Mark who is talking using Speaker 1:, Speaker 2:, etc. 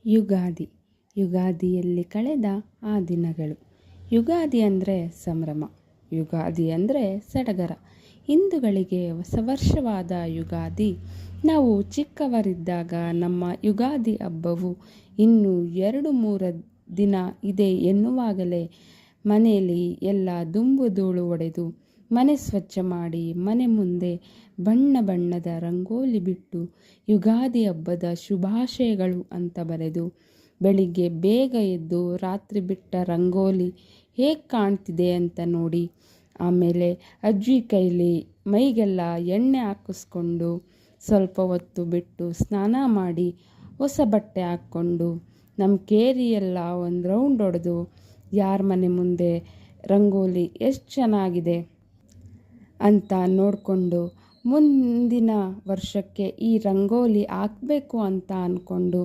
Speaker 1: ಯುಗಾದಿ. ಯುಗಾದಿಯಲ್ಲಿ ಕಳೆದ ಆ ದಿನಗಳು. ಯುಗಾದಿ ಅಂದರೆ ಸಂಭ್ರಮ. ಯುಗಾದಿ ಅಂದರೆ ಸಡಗರ. ಹಿಂದೂಗಳಿಗೆ ಹೊಸ ವರ್ಷವಾದ ಯುಗಾದಿ. ನಾವು ಚಿಕ್ಕವರಿದ್ದಾಗ ನಮ್ಮ ಯುಗಾದಿ ಹಬ್ಬವು ಇನ್ನೂ 2-3 ದಿನ ಇದೆ ಎನ್ನುವಾಗಲೇ ಮನೆಯಲ್ಲಿ ಎಲ್ಲ ದುಂಬು ಧೂಳು ಹೊಡೆದು ಮನೆ ಸ್ವಚ್ಛ ಮಾಡಿ ಮನೆ ಮುಂದೆ ಬಣ್ಣ ಬಣ್ಣದ ರಂಗೋಲಿ ಬಿಟ್ಟು ಯುಗಾದಿ ಹಬ್ಬದ ಶುಭಾಶಯಗಳು ಅಂತ ಬರೆದು ಬೆಳಿಗ್ಗೆ ಬೇಗ ಎದ್ದು ರಾತ್ರಿ ಬಿಟ್ಟ ರಂಗೋಲಿ ಹೇಗೆ ಕಾಣ್ತಿದೆ ಅಂತ ನೋಡಿ, ಆಮೇಲೆ ಅಜ್ಜಿ ಕೈಲಿ ಮೈಗೆಲ್ಲ ಎಣ್ಣೆ ಹಾಕಿಸ್ಕೊಂಡು ಸ್ವಲ್ಪ ಹೊತ್ತು ಬಿಟ್ಟು ಸ್ನಾನ ಮಾಡಿ ಹೊಸ ಬಟ್ಟೆ ಹಾಕ್ಕೊಂಡು ನಮ್ಮ ಕೇರಿಯೆಲ್ಲ ಒಂದು ರೌಂಡ್ ಹೊಡೆದು ಯಾರ ಮನೆ ಮುಂದೆ ರಂಗೋಲಿ ಎಷ್ಟು ಚೆನ್ನಾಗಿದೆ ಅಂತ ನೋಡಿಕೊಂಡು ಮುಂದಿನ ವರ್ಷಕ್ಕೆ ಈ ರಂಗೋಲಿ ಹಾಕಬೇಕು ಅಂತ ಅಂದ್ಕೊಂಡು